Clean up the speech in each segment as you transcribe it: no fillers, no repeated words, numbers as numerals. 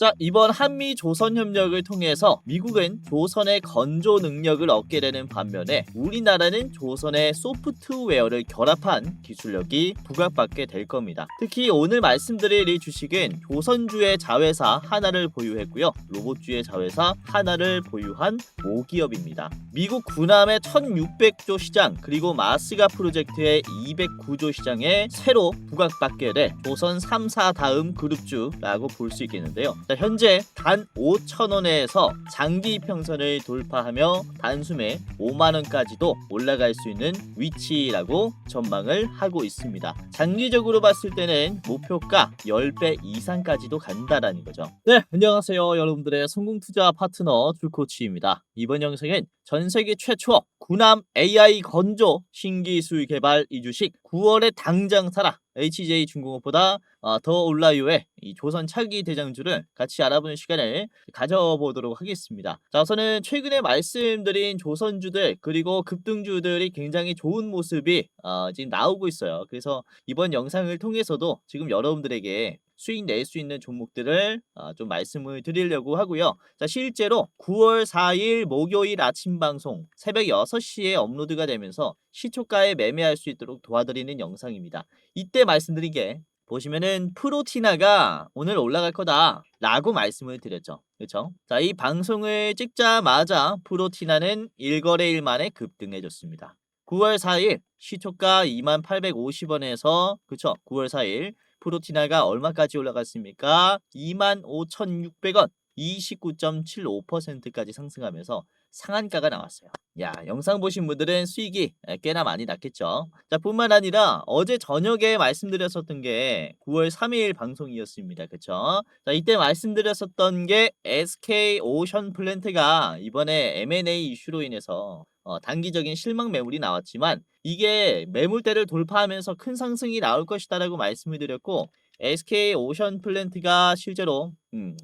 자, 이번 한미 조선 협력을 통해서 미국은 조선의 건조 능력을 얻게 되는 반면에 우리나라는 조선의 소프트웨어를 결합한 기술력이 부각받게 될 겁니다. 특히 오늘 말씀드릴 이 주식은 조선주의 자회사 하나를 보유했고요. 로봇주의 자회사 하나를 보유한 모기업입니다. 미국 군함의 1600조 시장 그리고 마스가 프로젝트의 209조 시장에 새로 부각받게 될 조선 3사 다음 그룹주라고 볼 수 있겠는데요. 자, 현재 단 5,000원에서 장기 평선을 돌파하며 단숨에 5만원까지도 올라갈 수 있는 위치라고 전망을 하고 있습니다. 장기적으로 봤을 때는 목표가 10배 이상까지도 간다라는 거죠. 네, 안녕하세요. 여러분들의 성공투자 파트너 줄코치입니다. 이번 영상은 전세계 최초 군함 AI 건조 신기술 개발 이 주식 9월에 당장 사라 HJ중공업보다 더 올라요의 이 조선 차기 대장주를 같이 알아보는 시간을 가져보도록 하겠습니다. 자, 우선은 최근에 말씀드린 조선주들 그리고 급등주들이 굉장히 좋은 모습이 지금 나오고 있어요. 그래서 이번 영상을 통해서도 지금 여러분들에게 수익 낼 수 있는 종목들을 좀 말씀을 드리려고 하고요. 자, 실제로 9월 4일 목요일 아침 방송 새벽 6시에 업로드가 되면서 시초가에 매매할 수 있도록 도와드리는 영상입니다. 이때 말씀드린 게 보시면은 프로티나가 오늘 올라갈 거다 라고 말씀을 드렸죠. 그렇죠? 자, 이 방송을 찍자마자 프로티나는 1거래일 만에 급등해줬습니다. 9월 4일 시초가 2850원에서 그쵸? 9월 4일 프로티나가 얼마까지 올라갔습니까? 25,600원 29.75%까지 상승하면서 상한가가 나왔어요. 야, 영상 보신 분들은 수익이 꽤나 많이 났겠죠. 자, 뿐만 아니라 어제 저녁에 말씀드렸었던 게 9월 3일 방송이었습니다. 그쵸? 자, 이때 말씀드렸었던 게 SK 오션 플랜트가 이번에 M&A 이슈로 인해서 단기적인 실망 매물이 나왔지만 이게 매물대를 돌파하면서 큰 상승이 나올 것이다라고 말씀을 드렸고 SK 오션 플랜트가 실제로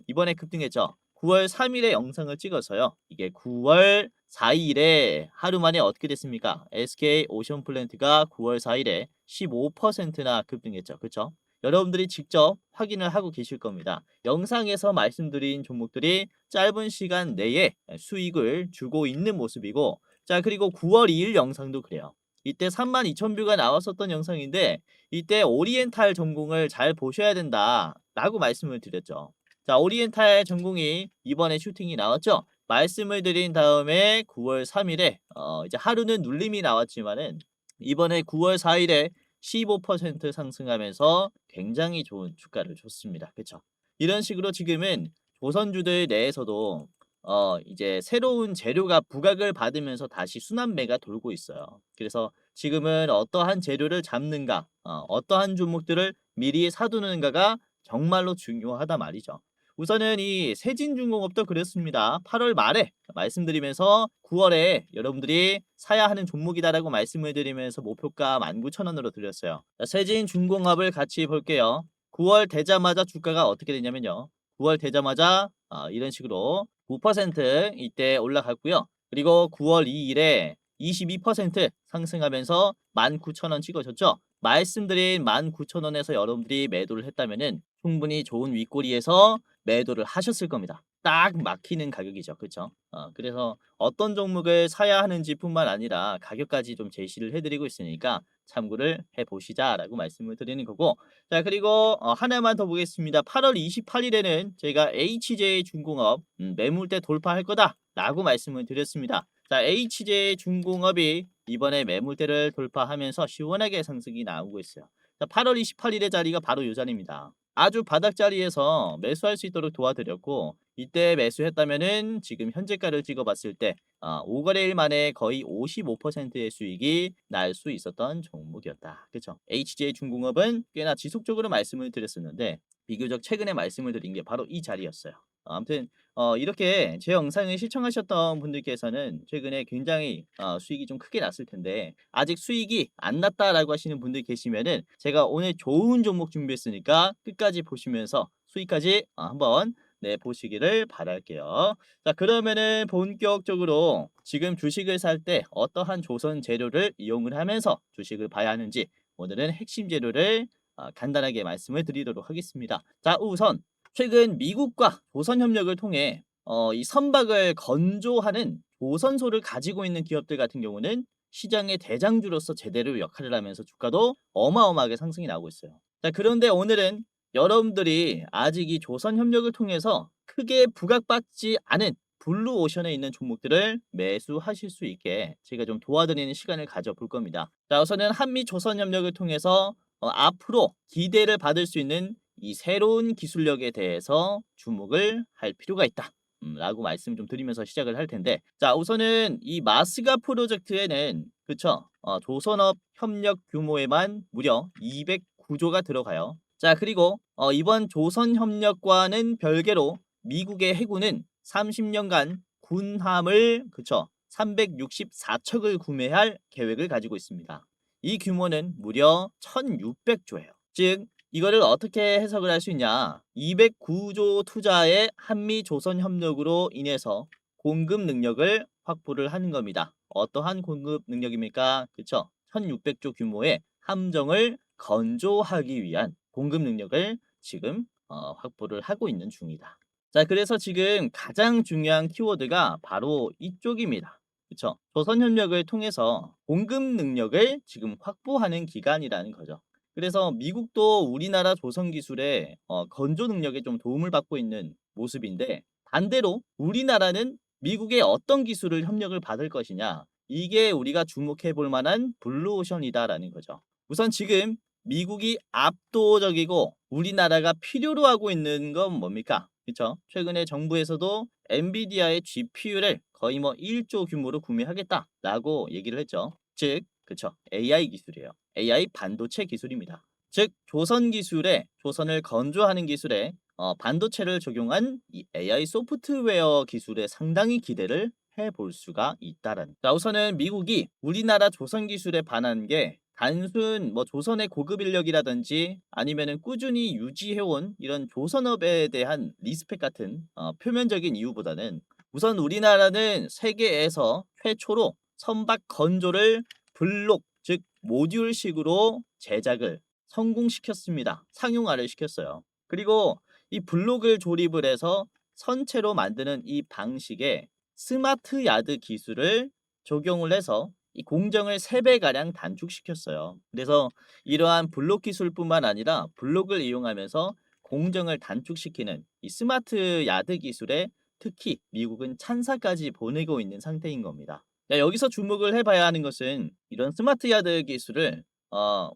이번에 급등했죠. 9월 3일에 영상을 찍어서요. 이게 9월 4일에 하루 만에 어떻게 됐습니까? SK 오션 플랜트가 9월 4일에 15%나 급등했죠. 그렇죠? 여러분들이 직접 확인을 하고 계실 겁니다. 영상에서 말씀드린 종목들이 짧은 시간 내에 수익을 주고 있는 모습이고 자, 그리고 9월 2일 영상도 그래요. 이때 32,000뷰가 나왔었던 영상인데 이때 오리엔탈 전공을 잘 보셔야 된다 라고 말씀을 드렸죠. 자, 오리엔탈 전공이 이번에 슈팅이 나왔죠. 말씀을 드린 다음에 9월 3일에 이제 하루는 눌림이 나왔지만은 이번에 9월 4일에 15% 상승하면서 굉장히 좋은 주가를 줬습니다. 그렇죠? 이런 식으로 지금은 조선주들 내에서도 이제 새로운 재료가 부각을 받으면서 다시 순환매가 돌고 있어요. 그래서 지금은 어떠한 재료를 잡는가, 어떠한 종목들을 미리 사두는가가 정말로 중요하다 말이죠. 우선은 이 세진중공업도 그렇습니다. 8월 말에 말씀드리면서 9월에 여러분들이 사야 하는 종목이다라고 말씀을 드리면서 목표가 19,000원으로 드렸어요. 자, 세진중공업을 같이 볼게요. 9월 되자마자 주가가 어떻게 되냐면요. 9월 되자마자 이런 식으로 9% 이때 올라갔고요. 그리고 9월 2일에 22% 상승하면서 19,000원 찍어줬죠. 말씀드린 19,000원에서 여러분들이 매도를 했다면은 충분히 좋은 윗꼬리에서 매도를 하셨을 겁니다. 딱 막히는 가격이죠. 그렇죠? 그래서 어떤 종목을 사야 하는지 뿐만 아니라 가격까지 좀 제시를 해드리고 있으니까 참고를 해보시자라고 말씀을 드리는 거고 자, 그리고 하나만 더 보겠습니다. 8월 28일에는 제가 HJ중공업 매물대 돌파할 거다 라고 말씀을 드렸습니다. 자, HJ중공업이 이번에 매물대를 돌파하면서 시원하게 상승이 나오고 있어요. 자, 8월 28일의 자리가 바로 이 자리입니다. 아주 바닥 자리에서 매수할 수 있도록 도와드렸고 이때 매수했다면은 지금 현재가를 찍어봤을 때 5거래일 만에 거의 55%의 수익이 날 수 있었던 종목이었다. 그렇죠? HJ중공업은 꽤나 지속적으로 말씀을 드렸었는데 비교적 최근에 말씀을 드린 게 바로 이 자리였어요. 아무튼 이렇게 제 영상을 시청하셨던 분들께서는 최근에 굉장히 수익이 좀 크게 났을 텐데 아직 수익이 안 났다라고 하시는 분들 계시면은 제가 오늘 좋은 종목 준비했으니까 끝까지 보시면서 수익까지 한번 보시기를 바랄게요. 자, 그러면은 본격적으로 지금 주식을 살 때 어떠한 조선 재료를 이용을 하면서 주식을 봐야 하는지 오늘은 핵심 재료를 간단하게 말씀을 드리도록 하겠습니다. 자, 우선 최근 미국과 조선 협력을 통해 이 선박을 건조하는 조선소를 가지고 있는 기업들 같은 경우는 시장의 대장주로서 제대로 역할을 하면서 주가도 어마어마하게 상승이 나오고 있어요. 자, 그런데 오늘은 여러분들이 아직 이 조선 협력을 통해서 크게 부각받지 않은 블루오션에 있는 종목들을 매수하실 수 있게 제가 좀 도와드리는 시간을 가져볼 겁니다. 자, 우선은 한미 조선 협력을 통해서 앞으로 기대를 받을 수 있는 이 새로운 기술력에 대해서 주목을 할 필요가 있다. 라고 말씀 좀 드리면서 시작을 할 텐데, 자, 우선은 이 마스가 프로젝트에는 그쵸, 조선업 협력 규모에만 무려 209조가 들어가요. 자, 그리고 이번 조선 협력과는 별개로 미국의 해군은 30년간 군함을 그쵸 364척을 구매할 계획을 가지고 있습니다. 이 규모는 무려 1600조예요. 즉 이거를 어떻게 해석을 할 수 있냐? 209조 투자의 한미 조선 협력으로 인해서 공급 능력을 확보를 하는 겁니다. 어떠한 공급 능력입니까? 그쵸? 1600조 규모의 함정을 건조하기 위한 공급 능력을 지금 확보를 하고 있는 중이다. 자, 그래서 지금 가장 중요한 키워드가 바로 이쪽입니다. 그쵸? 조선 협력을 통해서 공급 능력을 지금 확보하는 기간이라는 거죠. 그래서 미국도 우리나라 조선 기술의 건조 능력에 좀 도움을 받고 있는 모습인데, 반대로 우리나라는 미국의 어떤 기술을 협력을 받을 것이냐, 이게 우리가 주목해 볼 만한 블루오션이다라는 거죠. 우선 지금 미국이 압도적이고 우리나라가 필요로 하고 있는 건 뭡니까? 그렇죠? 최근에 정부에서도 엔비디아의 GPU를 거의 뭐 1조 규모로 구매하겠다라고 얘기를 했죠. 즉, 그렇죠. AI 기술이에요. AI 반도체 기술입니다. 즉, 조선 기술에 조선을 건조하는 기술에 반도체를 적용한 이 AI 소프트웨어 기술에 상당히 기대를 해볼 수가 있다라는. 자, 우선은 미국이 우리나라 조선 기술에 반한 게 단순 뭐 조선의 고급 인력이라든지 아니면은 꾸준히 유지해온 이런 조선업에 대한 리스펙 같은 표면적인 이유보다는 우선 우리나라는 세계에서 최초로 선박 건조를 블록 즉 모듈식으로 제작을 성공시켰습니다. 상용화를 시켰어요. 그리고 이 블록을 조립을 해서 선체로 만드는 이 방식에 스마트 야드 기술을 적용을 해서 이 공정을 3배가량 단축시켰어요. 그래서 이러한 블록 기술뿐만 아니라 블록을 이용하면서 공정을 단축시키는 이 스마트 야드 기술에 특히 미국은 찬사까지 보내고 있는 상태인 겁니다. 자, 여기서 주목을 해봐야 하는 것은 이런 스마트 야드 기술을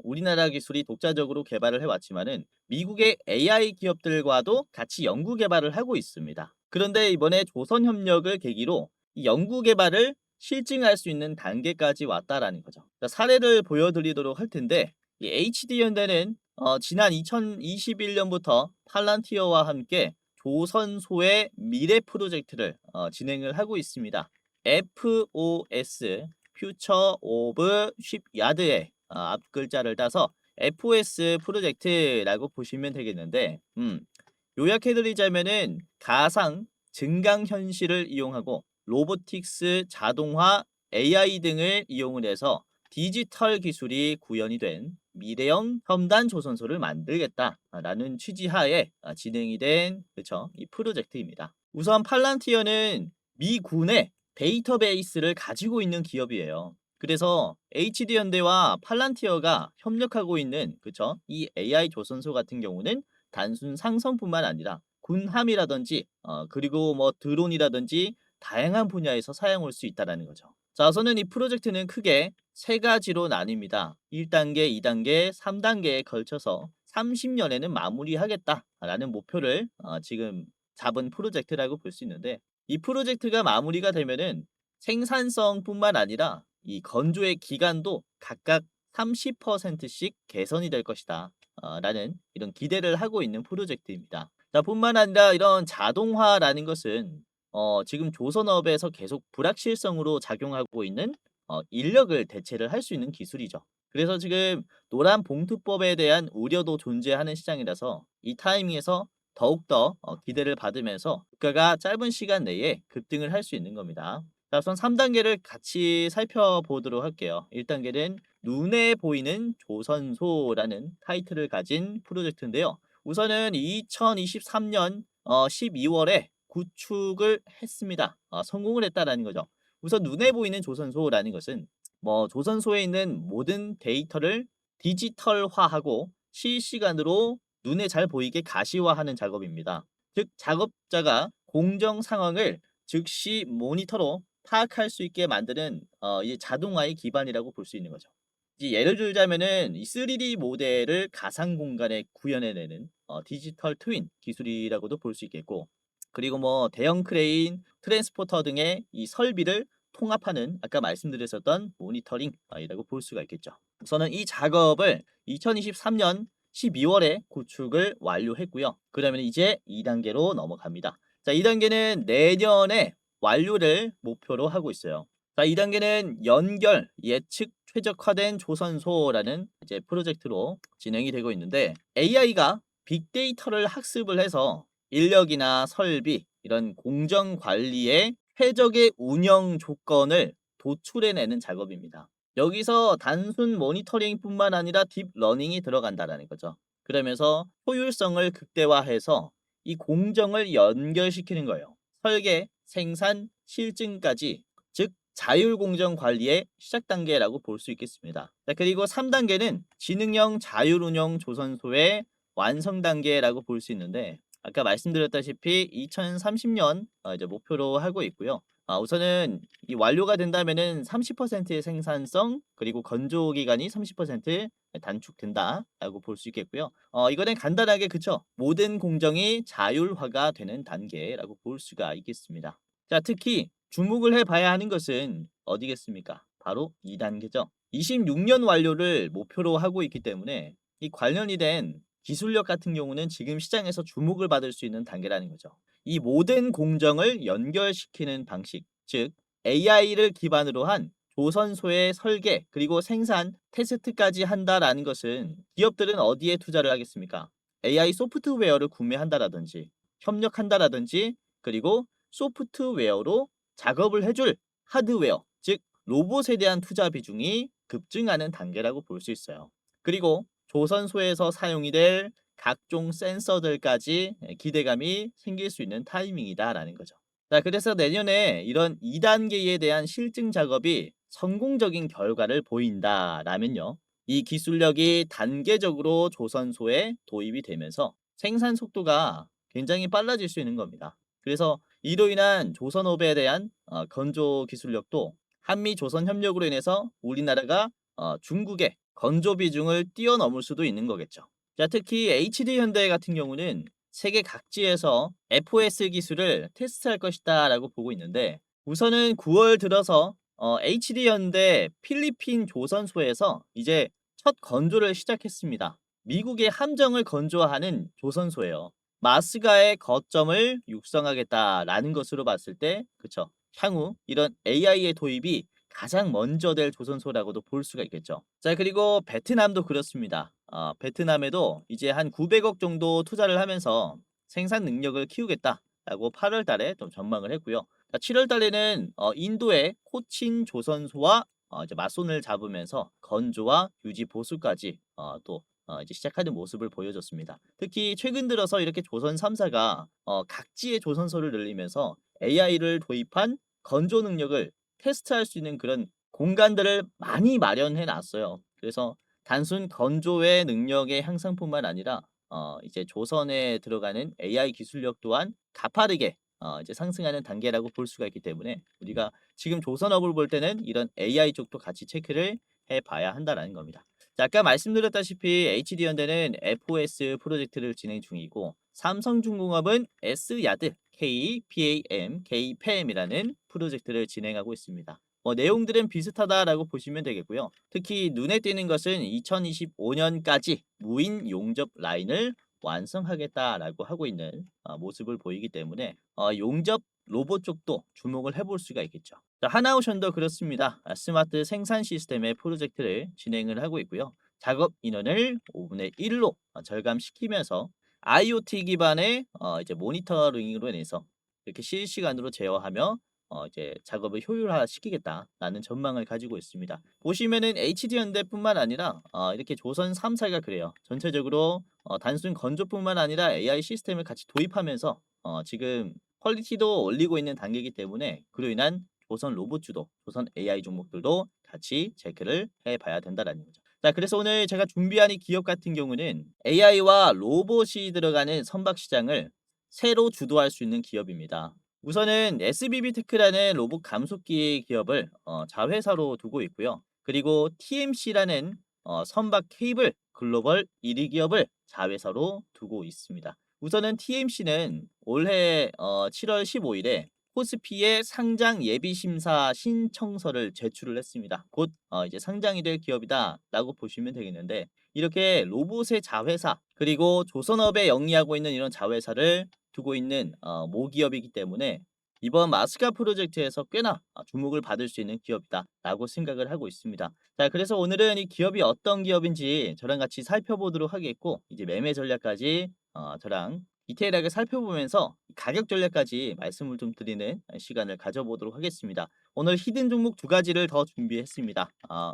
우리나라 기술이 독자적으로 개발을 해왔지만은 미국의 AI 기업들과도 같이 연구 개발을 하고 있습니다. 그런데 이번에 조선 협력을 계기로 이 연구 개발을 실증할 수 있는 단계까지 왔다라는 거죠. 자, 사례를 보여드리도록 할 텐데 이 HD현대는 지난 2021년부터 팔란티어와 함께 조선소의 미래 프로젝트를 진행을 하고 있습니다. FOS 퓨처 오브 쉽야드의 앞글자를 따서 FOS 프로젝트라고 보시면 되겠는데, 요약해드리자면은 가상 증강현실을 이용하고 로보틱스, 자동화, AI 등을 이용을 해서 디지털 기술이 구현이 된 미래형 첨단 조선소를 만들겠다라는 취지하에 진행이 된 그쵸 이 프로젝트입니다. 우선 팔란티어는 미군의 데이터베이스를 가지고 있는 기업이에요. 그래서 HD현대와 팔란티어가 협력하고 있는 그쵸 이 AI 조선소 같은 경우는 단순 상성뿐만 아니라 군함이라든지 그리고 뭐 드론이라든지 다양한 분야에서 사용할 수 있다라는 거죠. 자, 우선은 이 프로젝트는 크게 세 가지로 나뉩니다. 1단계, 2단계, 3단계에 걸쳐서 30년에는 마무리하겠다라는 목표를 지금 잡은 프로젝트라고 볼 수 있는데, 이 프로젝트가 마무리가 되면은 생산성뿐만 아니라 이 건조의 기간도 각각 30%씩 개선이 될 것이다. 라는 이런 기대를 하고 있는 프로젝트입니다. 자, 뿐만 아니라 이런 자동화라는 것은 지금 조선업에서 계속 불확실성으로 작용하고 있는 인력을 대체를 할 수 있는 기술이죠. 그래서 지금 노란 봉투법에 대한 우려도 존재하는 시장이라서 이 타이밍에서 더욱더 기대를 받으면서 주가가 짧은 시간 내에 급등을 할 수 있는 겁니다. 자, 우선 3단계를 같이 살펴보도록 할게요. 1단계는 눈에 보이는 조선소라는 타이틀을 가진 프로젝트인데요. 우선은 2023년 12월에 구축을 했습니다. 성공을 했다라는 거죠. 우선 눈에 보이는 조선소라는 것은 뭐 조선소에 있는 모든 데이터를 디지털화하고 실시간으로 눈에 잘 보이게 가시화하는 작업입니다. 즉 작업자가 공정 상황을 즉시 모니터로 파악할 수 있게 만드는 이 자동화의 기반이라고 볼 수 있는 거죠. 이제 예를 들자면은 이 3D 모델을 가상 공간에 구현해내는 디지털 트윈 기술이라고도 볼 수 있겠고, 그리고 뭐 대형 크레인, 트랜스포터 등의 이 설비를 통합하는 아까 말씀드렸었던 모니터링이라고 볼 수가 있겠죠. 우선은 이 작업을 2023년 12월에 구축을 완료했고요. 그러면 이제 2단계로 넘어갑니다. 자, 2단계는 내년에 완료를 목표로 하고 있어요. 자, 2단계는 연결 예측 최적화된 조선소라는 이제 프로젝트로 진행이 되고 있는데, AI가 빅데이터를 학습을 해서 인력이나 설비 이런 공정 관리의 최적의 운영 조건을 도출해내는 작업입니다. 여기서 단순 모니터링뿐만 아니라 딥러닝이 들어간다는 거죠. 그러면서 효율성을 극대화해서 이 공정을 연결시키는 거예요. 설계, 생산, 실증까지, 즉 자율공정 관리의 시작 단계라고 볼 수 있겠습니다. 자, 그리고 3단계는 지능형 자율운영 조선소의 완성 단계라고 볼 수 있는데, 아까 말씀드렸다시피 2030년 이제 목표로 하고 있고요. 우선은 이 완료가 된다면은 30%의 생산성 그리고 건조 기간이 30% 단축된다라고 볼 수 있겠고요. 이거는 간단하게 그쵸? 모든 공정이 자율화가 되는 단계라고 볼 수가 있겠습니다. 자, 특히 주목을 해봐야 하는 것은 어디겠습니까? 바로 2단계죠. 26년 완료를 목표로 하고 있기 때문에 이 관련이 된 기술력 같은 경우는 지금 시장에서 주목을 받을 수 있는 단계라는 거죠. 이 모든 공정을 연결시키는 방식, 즉 AI를 기반으로 한 조선소의 설계 그리고 생산, 테스트까지 한다라는 것은 기업들은 어디에 투자를 하겠습니까? AI 소프트웨어를 구매한다라든지 협력한다라든지, 그리고 소프트웨어로 작업을 해줄 하드웨어, 즉 로봇에 대한 투자 비중이 급증하는 단계라고 볼 수 있어요. 그리고 조선소에서 사용이 될 각종 센서들까지 기대감이 생길 수 있는 타이밍이다라는 거죠. 자, 그래서 내년에 이런 2단계에 대한 실증 작업이 성공적인 결과를 보인다라면요, 이 기술력이 단계적으로 조선소에 도입이 되면서 생산 속도가 굉장히 빨라질 수 있는 겁니다. 그래서 이로 인한 조선업에 대한 건조 기술력도 한미 조선 협력으로 인해서 우리나라가 중국의 건조 비중을 뛰어넘을 수도 있는 거겠죠. 자, 특히 HD 현대 같은 경우는 세계 각지에서 FOS 기술을 테스트할 것이다라고 보고 있는데, 우선은 9월 들어서 HD 현대 필리핀 조선소에서 이제 첫 건조를 시작했습니다. 미국의 함정을 건조하는 조선소예요. 마스가의 거점을 육성하겠다라는 것으로 봤을 때, 그쵸? 향후 이런 AI의 도입이 가장 먼저 될 조선소라고도 볼 수가 있겠죠. 자, 그리고 베트남도 그렇습니다. 베트남에도 이제 한 900억 정도 투자를 하면서 생산 능력을 키우겠다라고 8월 달에 좀 전망을 했고요. 자, 7월 달에는 인도의 코친 조선소와 이제 맞손을 잡으면서 건조와 유지 보수까지 또 이제 시작하는 모습을 보여줬습니다. 특히 최근 들어서 이렇게 조선 3사가 각지의 조선소를 늘리면서 AI를 도입한 건조 능력을 테스트할 수 있는 그런 공간들을 많이 마련해 놨어요. 그래서 단순 건조의 능력의 향상뿐만 아니라 이제 조선에 들어가는 AI 기술력 또한 가파르게 이제 상승하는 단계라고 볼 수가 있기 때문에 우리가 지금 조선업을 볼 때는 이런 AI 쪽도 같이 체크를 해 봐야 한다라는 겁니다. 자, 아까 말씀드렸다시피 HD현대는 FOS 프로젝트를 진행 중이고, 삼성중공업은 S야드 KPAM, KPAM이라는 프로젝트를 진행하고 있습니다. 내용들은 비슷하다라고 보시면 되겠고요. 특히 눈에 띄는 것은 2025년까지 무인 용접 라인을 완성하겠다라고 하고 있는 모습을 보이기 때문에 용접 로봇 쪽도 주목을 해볼 수가 있겠죠. 자, 하나오션도 그렇습니다. 스마트 생산 시스템의 프로젝트를 진행을 하고 있고요. 작업 인원을 5분의 1로 절감시키면서 IoT 기반의 이제 모니터링으로 인해서 이렇게 실시간으로 제어하며 이제 작업을 효율화시키겠다라는 전망을 가지고 있습니다. 보시면은 HD현대뿐만 아니라 이렇게 조선 3사가 그래요. 전체적으로 단순 건조뿐만 아니라 AI 시스템을 같이 도입하면서 지금 퀄리티도 올리고 있는 단계이기 때문에 그로 인한 조선 로봇주도, 조선 AI 종목들도 같이 체크를 해 봐야 된다라는 거죠. 자, 그래서 오늘 제가 준비한 이 기업 같은 경우는 AI와 로봇이 들어가는 선박 시장을 새로 주도할 수 있는 기업입니다. 우선은 SBB테크라는 로봇 감속기 기업을 자회사로 두고 있고요. 그리고 TMC라는 선박 케이블 글로벌 1위 기업을 자회사로 두고 있습니다. 우선은 TMC는 올해 7월 15일에 코스피의 상장 예비 심사 신청서를 제출을 했습니다. 곧 이제 상장이 될 기업이다라고 보시면 되겠는데, 이렇게 로봇의 자회사 그리고 조선업에 영위하고 있는 이런 자회사를 두고 있는 모기업이기 때문에 이번 마스카 프로젝트에서 꽤나 주목을 받을 수 있는 기업이다라고 생각을 하고 있습니다. 자, 그래서 오늘은 이 기업이 어떤 기업인지 저랑 같이 살펴보도록 하겠고, 이제 매매 전략까지 저랑 디테일하게 살펴보면서 가격 전략까지 말씀을 좀 드리는 시간을 가져보도록 하겠습니다. 오늘 히든 종목 두 가지를 더 준비했습니다.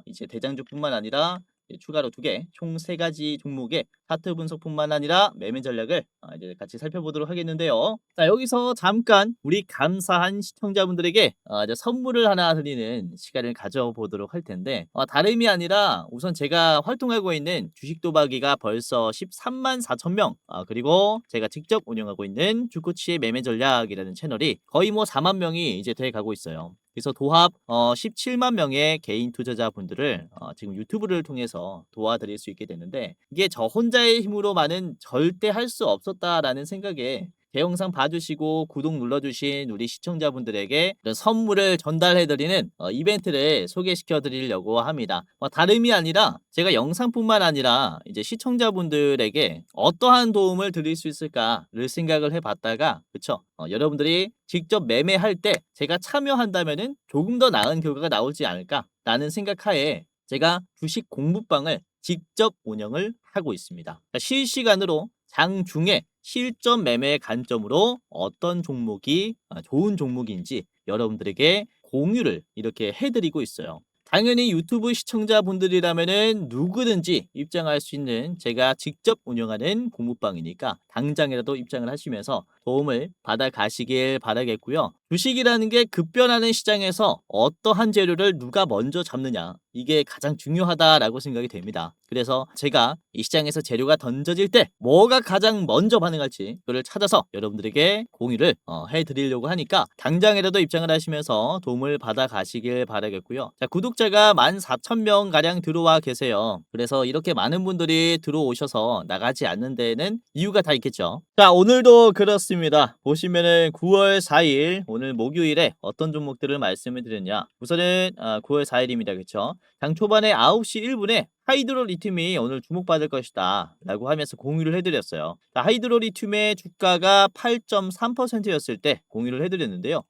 이제 대장주뿐만 아니라 추가로 두 개, 총 세 가지 종목의 차트 분석뿐만 아니라 매매 전략을 이제 같이 살펴보도록 하겠는데요. 자, 여기서 잠깐 우리 감사한 시청자분들에게 이제 선물을 하나 드리는 시간을 가져보도록 할 텐데, 다름이 아니라 우선 제가 활동하고 있는 주식 도박이가 벌써 13만 4천 명, 그리고 제가 직접 운영하고 있는 주코치의 매매 전략이라는 채널이 거의 뭐 4만 명이 이제 돼 가고 있어요. 그래서 도합 17만 명의 개인 투자자분들을 지금 유튜브를 통해서 도와드릴 수 있게 되는데, 이게 저 혼자의 힘으로만은 절대 할 수 없었다라는 생각에 제 영상 봐주시고 구독 눌러주신 우리 시청자분들에게 이런 선물을 전달해드리는 이벤트를 소개시켜드리려고 합니다. 다름이 아니라 제가 영상뿐만 아니라 이제 시청자분들에게 어떠한 도움을 드릴 수 있을까를 생각을 해봤다가, 그쵸? 여러분들이 직접 매매할 때 제가 참여한다면은 조금 더 나은 결과가 나오지 않을까라는 생각하에 제가 주식 공부방을 직접 운영을 하고 있습니다. 실시간으로 장중에 실전 매매 관점으로 어떤 종목이 좋은 종목인지 여러분들에게 공유를 이렇게 해드리고 있어요. 당연히 유튜브 시청자분들이라면은 누구든지 입장할 수 있는 제가 직접 운영하는 공부방이니까 당장이라도 입장을 하시면서 도움을 받아 가시길 바라겠고요. 주식이라는 게 급변하는 시장에서 어떠한 재료를 누가 먼저 잡느냐, 이게 가장 중요하다라고 생각이 됩니다. 그래서 제가 이 시장에서 재료가 던져질 때 뭐가 가장 먼저 반응할지 그걸 찾아서 여러분들에게 공유를 해드리려고 하니까 당장이라도 입장을 하시면서 도움을 받아 가시길 바라겠고요. 자, 구독자가 14,000명 가량 들어와 계세요. 그래서 이렇게 많은 분들이 들어오셔서 나가지 않는 데에는 이유가 다 있겠죠. 자, 오늘도 그렇습니다. 보시면은 9월 4일 오늘 목요일에 어떤 종목들을 말씀을 드렸냐. 우선은 9월 4일입니다. 그쵸? 장 초반에 9시 1분에 하이드로리튬이 오늘 주목받을 것이다 라고 하면서 공유를 해드렸어요. 자, 하이드로리튬의 주가가 8.3%였을 때 공유를 해드렸는데요.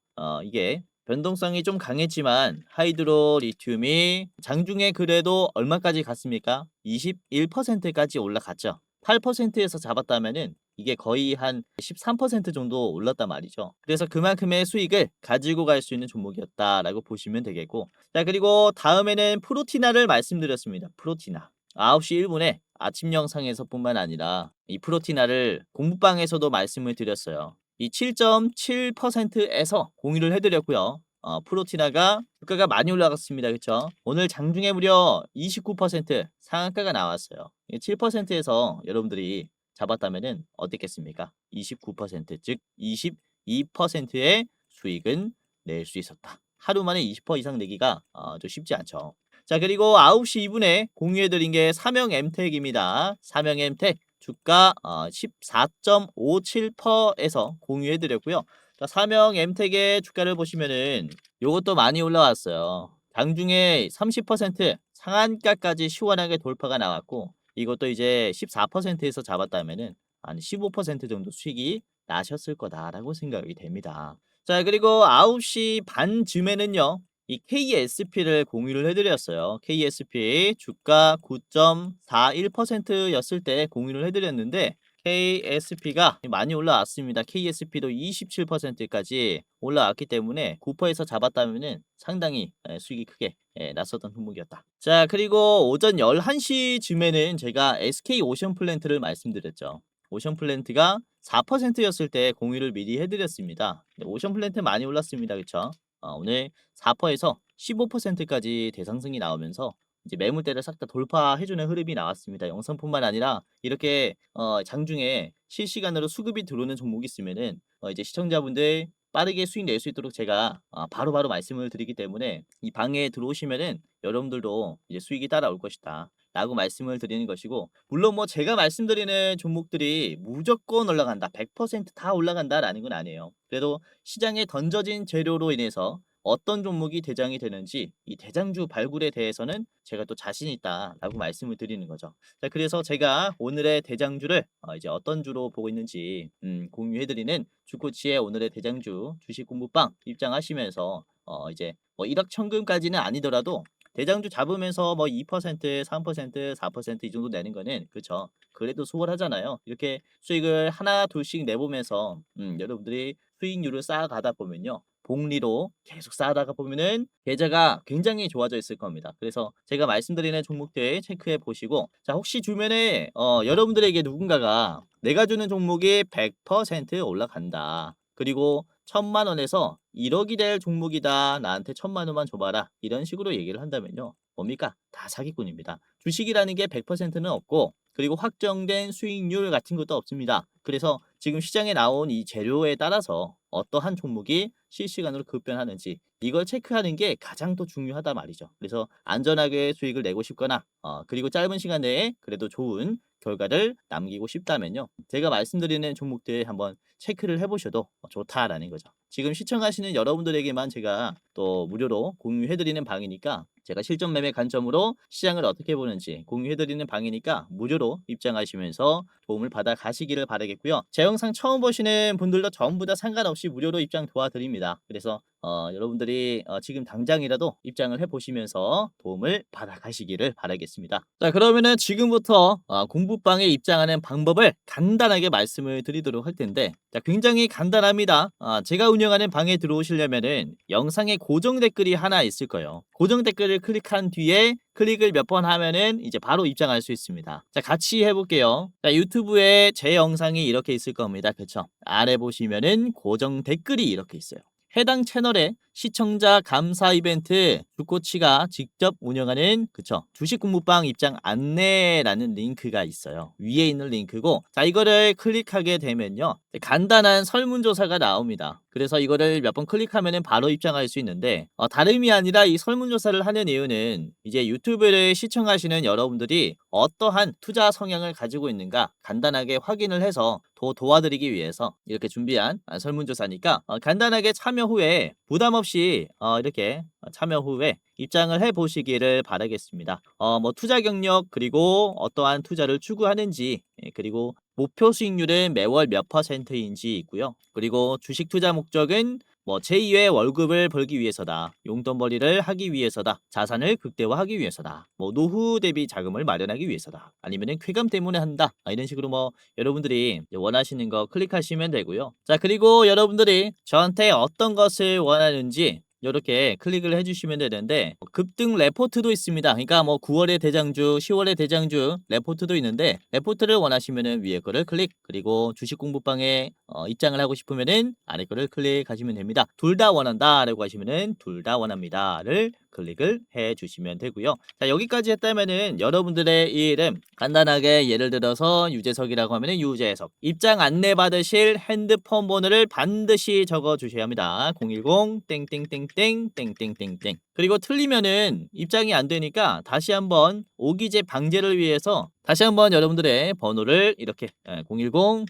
이게 변동성이 좀 강했지만 하이드로리튬이 장중에 그래도 얼마까지 갔습니까? 21%까지 올라갔죠. 8%에서 잡았다면은 이게 거의 한 13% 정도 올랐단 말이죠. 그래서 그만큼의 수익을 가지고 갈 수 있는 종목이었다라고 보시면 되겠고, 자, 그리고 다음에는 프로티나를 말씀드렸습니다. 프로티나 9시 1분에 아침 영상에서뿐만 아니라 이 프로티나를 공부방에서도 말씀을 드렸어요. 이 7.7%에서 공유를 해드렸고요. 프로티나가 주가가 많이 올라갔습니다. 그쵸? 오늘 장중에 무려 29% 상한가가 나왔어요. 7%에서 여러분들이 잡았다면은 어땠겠습니까? 29%, 즉 22%의 수익은 낼 수 있었다. 하루 만에 20% 이상 내기가 좀 쉽지 않죠. 자, 그리고 9시 2분에 공유해드린 게 삼영엠텍입니다. 삼영엠텍 주가 14.57%에서 공유해드렸고요. 자, 삼영엠텍의 주가를 보시면은 요것도 많이 올라왔어요. 장중에 30% 상한가까지 시원하게 돌파가 나왔고, 이것도 이제 14%에서 잡았다면은 한 15% 정도 수익이 나셨을 거다라고 생각이 됩니다. 자, 그리고 9시 반쯤에는요. 이 KSP를 공유를 해드렸어요. KSP 주가 9.41%였을 때 공유를 해드렸는데, KSP가 많이 올라왔습니다. KSP도 27%까지 올라왔기 때문에 9%에서 잡았다면은 상당히 수익이 크게 났었던 종목이었다. 자, 그리고 오전 11시쯤에는 제가 SK 오션플랜트를 말씀드렸죠. 오션플랜트가 4%였을 때 공유를 미리 해드렸습니다. 오션플랜트 많이 올랐습니다. 그쵸? 오늘 4%에서 15%까지 대상승이 나오면서 이제 매물대를 싹 다 돌파해주는 흐름이 나왔습니다. 영상뿐만 아니라 이렇게 장중에 실시간으로 수급이 들어오는 종목이 있으면은 이제 시청자분들 빠르게 수익 낼 수 있도록 제가 바로바로 말씀을 드리기 때문에 이 방에 들어오시면은 여러분들도 이제 수익이 따라올 것이다 라고 말씀을 드리는 것이고, 물론 뭐 제가 말씀드리는 종목들이 무조건 올라간다, 100%다 올라간다 라는 건 아니에요. 그래도 시장에 던져진 재료로 인해서 어떤 종목이 대장이 되는지 이 대장주 발굴에 대해서는 제가 또 자신 있다라고 말씀을 드리는 거죠. 자, 그래서 제가 오늘의 대장주를 이제 어떤 주로 보고 있는지 공유해드리는 주코치의 오늘의 대장주 주식 공부방 입장하시면서 이제 뭐 1억 천금까지는 아니더라도 대장주 잡으면서 뭐 2%, 3%, 4% 이 정도 내는 거는 그렇죠. 그래도 수월하잖아요. 이렇게 수익을 하나 둘씩 내보면서 여러분들이 수익률을 쌓아가다 보면요, 복리로 계속 쌓아다가 보면은 계좌가 굉장히 좋아져 있을 겁니다. 그래서 제가 말씀드리는 종목들 체크해 보시고, 자, 혹시 주변에 여러분들에게 누군가가 내가 주는 종목이 100% 올라간다, 그리고 1,000,000원에서 1억이 될 종목이다, 나한테 1,000,000원만 줘봐라, 이런 식으로 얘기를 한다면요, 뭡니까? 다 사기꾼입니다. 주식이라는 게 100%는 없고, 그리고 확정된 수익률 같은 것도 없습니다. 그래서 지금 시장에 나온 이 재료에 따라서 어떠한 종목이 실시간으로 급변하는지 이걸 체크하는 게 가장 또 중요하다 말이죠. 그래서 안전하게 수익을 내고 싶거나 그리고 짧은 시간 내에 그래도 좋은 결과를 남기고 싶다면요, 제가 말씀드리는 종목들 한번 체크를 해보셔도 좋다라는 거죠. 지금 시청하시는 여러분들에게만 제가 또 무료로 공유해드리는 방이니까, 제가 실전 매매 관점으로 시장을 어떻게 보는지 공유해드리는 방이니까 무료로 입장하시면서 도움을 받아 가시기를 바라겠고요. 제 영상 처음 보시는 분들도 전부 다 상관없이 무료로 입장 도와드립니다. 그래서 여러분들이 지금 당장이라도 입장을 해보시면서 도움을 받아 가시기를 바라겠습니다. 자, 그러면은 지금부터 공부방에 입장하는 방법을 간단하게 말씀을 드리도록 할 텐데, 자, 굉장히 간단합니다. 제가 운영하는 방에 들어오시려면은 영상에 고정 댓글이 하나 있을 거예요. 고정 댓글을 클릭한 뒤에 클릭을 몇 번 하면은 이제 바로 입장할 수 있습니다. 자, 같이 해볼게요. 자, 유튜브에 제 영상이 이렇게 있을 겁니다. 그쵸? 아래 보시면은 고정 댓글이 이렇게 있어요. 해당 채널의 시청자 감사 이벤트 주코치가 직접 운영하는 주식 공부방 입장 안내라는 링크가 있어요. 위에 있는 링크고, 자, 이거를 클릭하게 되면요, 간단한 설문조사가 나옵니다. 그래서 이거를 몇 번 클릭하면 바로 입장할 수 있는데, 다름이 아니라 이 설문조사를 하는 이유는 이제 유튜브를 시청하시는 여러분들이 어떠한 투자 성향을 가지고 있는가 간단하게 확인을 해서 도와드리기 위해서 이렇게 준비한 설문조사니까, 간단하게 참여 후에 부담 없이 이렇게 참여 후에 입장을 해 보시기를 바라겠습니다. 뭐 투자 경력, 그리고 어떠한 투자를 추구하는지, 그리고 목표 수익률은 매월 몇 %인지 있고요. 그리고 주식 투자 목적은 뭐 제2의 월급을 벌기 위해서다, 용돈벌이를 하기 위해서다, 자산을 극대화하기 위해서다, 뭐 노후 대비 자금을 마련하기 위해서다, 아니면은 쾌감 때문에 한다, 이런 식으로 뭐 여러분들이 원하시는 거 클릭하시면 되고요. 자, 그리고 여러분들이 저한테 어떤 것을 원하는지 이렇게 클릭을 해주시면 되는데, 급등 레포트도 있습니다. 그러니까 뭐 9월의 대장주, 10월의 대장주 레포트도 있는데, 레포트를 원하시면은 위에 거를 클릭, 그리고 주식 공부방에 입장을 하고 싶으면은 아래 거를 클릭하시면 됩니다. 둘 다 원한다 라고 하시면은 둘 다 원합니다를 클릭을 해 주시면 되고요. 자, 여기까지 했다면은 여러분들의 이름 간단하게 예를 들어서 유재석이라고 하면은 유재석, 입장 안내 받으실 핸드폰 번호를 반드시 적어 주셔야 합니다. 010 땡땡땡땡 땡땡땡땡. 그리고 틀리면은 입장이 안 되니까 다시 한번 오기재 방지를 위해서 다시 한번 여러분들의 번호를 이렇게 010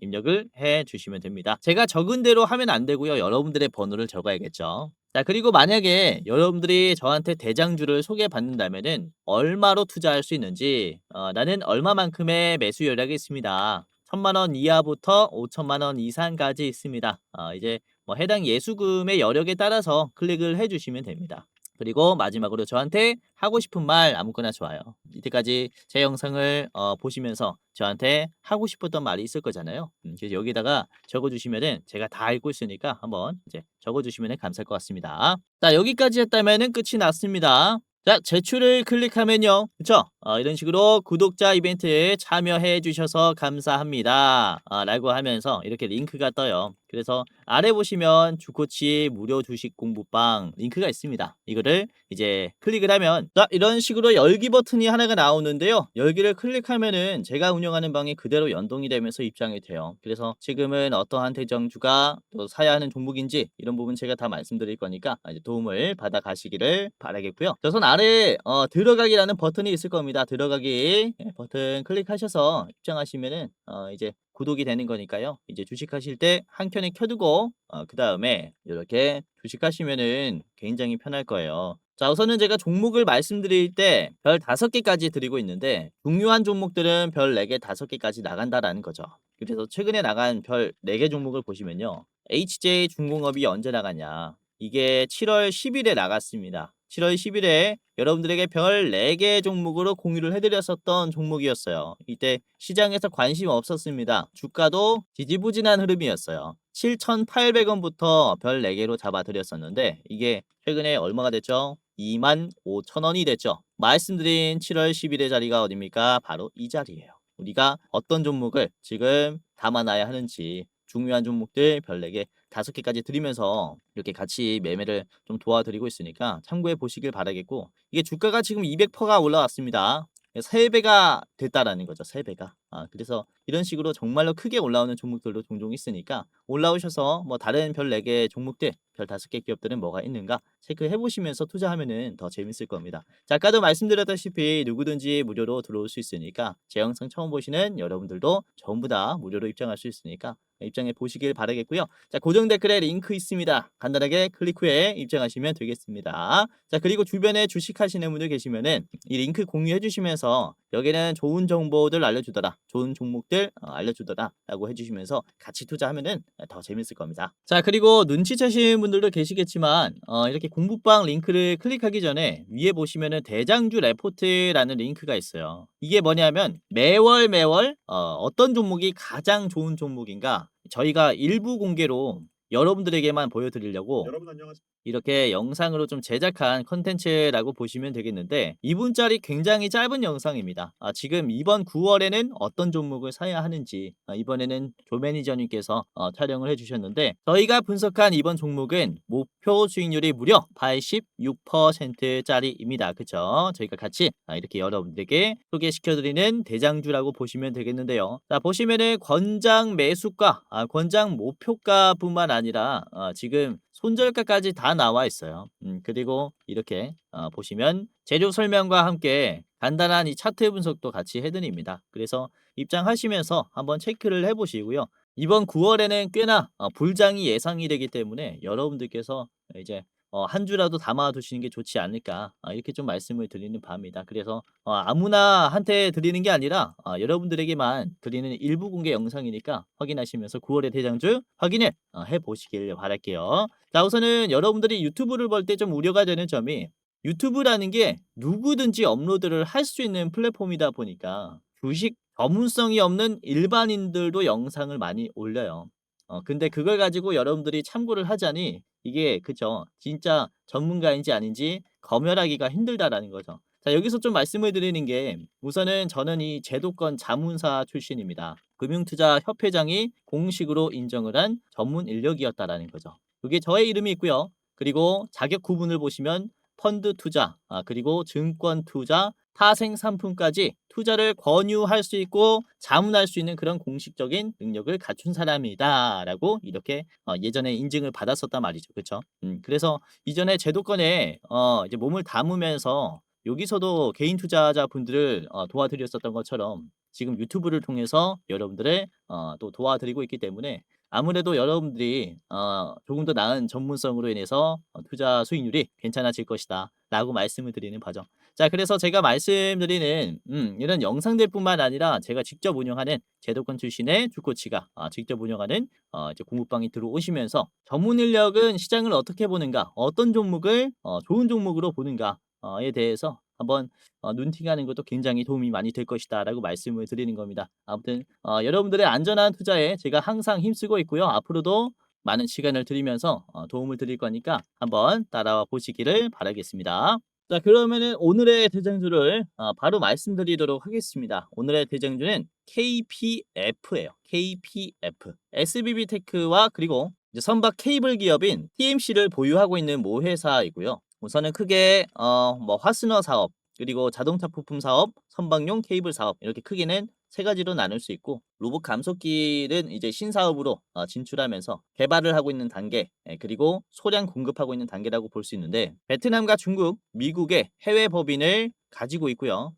입력을 해 주시면 됩니다. 제가 적은 대로 하면 안 되고요, 여러분들의 번호를 적어야겠죠. 자, 그리고 만약에 여러분들이 저한테 대장주를 소개받는다면은 얼마로 투자할 수 있는지, 나는 얼마만큼의 매수 여력이 있습니다, 1,000,000원 이하부터 5,000,000원 이상까지 있습니다. 이제 뭐 해당 예수금의 여력에 따라서 클릭을 해주시면 됩니다. 그리고 마지막으로 저한테 하고 싶은 말 아무거나 좋아요. 이때까지 제 영상을 보시면서 저한테 하고 싶었던 말이 있을 거잖아요. 그래서 여기다가 적어 주시면은 제가 다 읽고 있으니까 한번 이제 적어 주시면은 감사할 것 같습니다. 자, 여기까지 했다면은 끝이 났습니다. 자, 제출을 클릭하면요. 그쵸? 이런 식으로 구독자 이벤트에 참여해 주셔서 감사합니다. 라고 하면서 이렇게 링크가 떠요. 그래서 아래 보시면 주코치 무료 주식 공부방 링크가 있습니다. 이거를 이제 클릭을 하면 자, 이런 식으로 열기 버튼이 하나가 나오는데요. 열기를 클릭하면은 제가 운영하는 방이 그대로 연동이 되면서 입장이 돼요. 그래서 지금은 어떠한 대장주가 또 사야 하는 종목인지 이런 부분 제가 다 말씀드릴 거니까 이제 도움을 받아 가시기를 바라겠고요. 저선 아래 들어가기라는 버튼이 있을 겁니다. 들어가기 버튼 클릭하셔서 입장하시면은 이제 구독이 되는 거니까요. 이제 주식하실 때 한 켠에 켜두고 그다음에 이렇게 주식하시면은 굉장히 편할 거예요. 자, 우선은 제가 종목을 말씀드릴 때 별 5개까지 드리고 있는데 중요한 종목들은 별 4개, 5개까지 나간다라는 거죠. 그래서 최근에 나간 별 4개 종목을 보시면요. HJ중공업이 언제 나갔냐? 이게 7월 10일에 나갔습니다. 7월 10일에 여러분들에게 별 4개 종목으로 공유를 해드렸었던 종목이었어요. 이때 시장에서 관심 없었습니다. 주가도 지지부진한 흐름이었어요. 7,800원부터 별 4개로 잡아드렸었는데 이게 최근에 얼마가 됐죠? 25,000원이 됐죠. 말씀드린 7월 10일의 자리가 어딥니까? 바로 이 자리예요. 우리가 어떤 종목을 지금 담아놔야 하는지 중요한 종목들 별 4개, 5개까지 드리면서 이렇게 같이 매매를 좀 도와드리고 있으니까 참고해 보시길 바라겠고 이게 주가가 지금 200%가 올라왔습니다. 3배가 됐다라는 거죠. 3배가. 그래서 이런 식으로 정말로 크게 올라오는 종목들도 종종 있으니까 올라오셔서 뭐 다른 별 4개 종목들, 별 5개 기업들은 뭐가 있는가 체크해 보시면서 투자하면은 더 재밌을 겁니다. 자, 아까도 말씀드렸다시피 누구든지 무료로 들어올 수 있으니까 제 영상 처음 보시는 여러분들도 전부 다 무료로 입장할 수 있으니까 입장해 보시길 바라겠고요. 자, 고정 댓글에 링크 있습니다. 간단하게 클릭 후에 입장하시면 되겠습니다. 자, 그리고 주변에 주식하시는 분들 계시면은 이 링크 공유해 주시면서 여기는 좋은 정보들 알려주더라, 좋은 종목들 알려주더라 라고 해주시면서 같이 투자하면은 더 재밌을 겁니다. 자, 그리고 눈치채시는 분들도 계시겠지만 이렇게 공부방 링크를 클릭하기 전에 위에 보시면은 대장주 레포트라는 링크가 있어요. 이게 뭐냐면 매월 어떤 종목이 가장 좋은 종목인가 저희가 일부 공개로 여러분들에게만 보여드리려고 여러분 안녕하세요. 이렇게 영상으로 좀 제작한 컨텐츠라고 보시면 되겠는데 2분짜리 굉장히 짧은 영상입니다. 지금 이번 9월에는 어떤 종목을 사야 하는지 이번에는 조 매니저님께서 촬영을 해주셨는데 저희가 분석한 이번 종목은 목표 수익률이 무려 86%짜리입니다. 그쵸? 저희가 같이 이렇게 여러분들에게 소개시켜드리는 대장주라고 보시면 되겠는데요. 자, 보시면은 권장 매수가, 권장 목표가뿐만 아니라 지금 손절가까지 다 나와 있어요. 그리고 이렇게 보시면 재료 설명과 함께 간단한 이 차트 분석도 같이 해드립니다. 그래서 입장하시면서 한번 체크를 해보시고요. 이번 9월에는 꽤나 불장이 예상이 되기 때문에 여러분들께서 이제 한 주라도 담아 두시는 게 좋지 않을까 이렇게 좀 말씀을 드리는 바입니다. 그래서 아무나 한테 드리는 게 아니라 여러분들에게만 드리는 일부 공개 영상이니까 확인하시면서 9월의 대장주 확인을 해보시길 바랄게요. 자, 우선은 여러분들이 유튜브를 볼 때 좀 우려가 되는 점이 유튜브라는 게 누구든지 업로드를 할 수 있는 플랫폼이다 보니까 주식 전문성이 없는 일반인들도 영상을 많이 올려요. 근데 그걸 가지고 여러분들이 참고를 하자니 이게 그죠. 진짜 전문가인지 아닌지 검열하기가 힘들다라는 거죠. 자, 여기서 좀 말씀을 드리는 게 우선은 저는 이 제도권 자문사 출신입니다. 금융투자협회장이 공식으로 인정을 한 전문 인력이었다라는 거죠. 그게 저의 이름이 있고요. 그리고 자격 구분을 보시면 펀드 투자, 그리고 증권 투자, 타생 상품까지 투자를 권유할 수 있고 자문할 수 있는 그런 공식적인 능력을 갖춘 사람이다라고 이렇게 예전에 인증을 받았었단 말이죠. 그렇죠? 그래서 이전에 제도권에 이제 몸을 담으면서 여기서도 개인 투자자분들을 도와드렸었던 것처럼 지금 유튜브를 통해서 여러분들을 또 도와드리고 있기 때문에 아무래도 여러분들이 조금 더 나은 전문성으로 인해서 투자 수익률이 괜찮아질 것이다 라고 말씀을 드리는 바죠. 자 그래서 제가 말씀드리는 이런 영상들뿐만 아니라 제가 직접 운영하는 제도권 출신의 주코치가 직접 운영하는 이제 공부방에 들어오시면서 전문 인력은 시장을 어떻게 보는가, 어떤 종목을 좋은 종목으로 보는가 에 대해서 한번 눈팅하는 것도 굉장히 도움이 많이 될 것이다라고 말씀을 드리는 겁니다. 아무튼 여러분들의 안전한 투자에 제가 항상 힘쓰고 있고요. 앞으로도 많은 시간을 들이면서 도움을 드릴 거니까 한번 따라와 보시기를 바라겠습니다. 자 그러면은 오늘의 대장주를 바로 말씀드리도록 하겠습니다. 오늘의 대장주는 KPF예요. KPF. SBB테크와 그리고 이제 선박 케이블 기업인 TMC를 보유하고 있는 모 회사이고요. 우선은 크게 뭐 화스너 사업, 그리고 자동차 부품 사업, 선박용 케이블 사업 이렇게 크게는 세 가지로 나눌 수 있고, 로봇 감속기는 이제 신사업으로 진출하면서 개발을 하고 있는 단계, 그리고 소량 공급하고 있는 단계라고 볼 수 있는데, 베트남과 중국, 미국의 해외 법인을 가지고 있고요.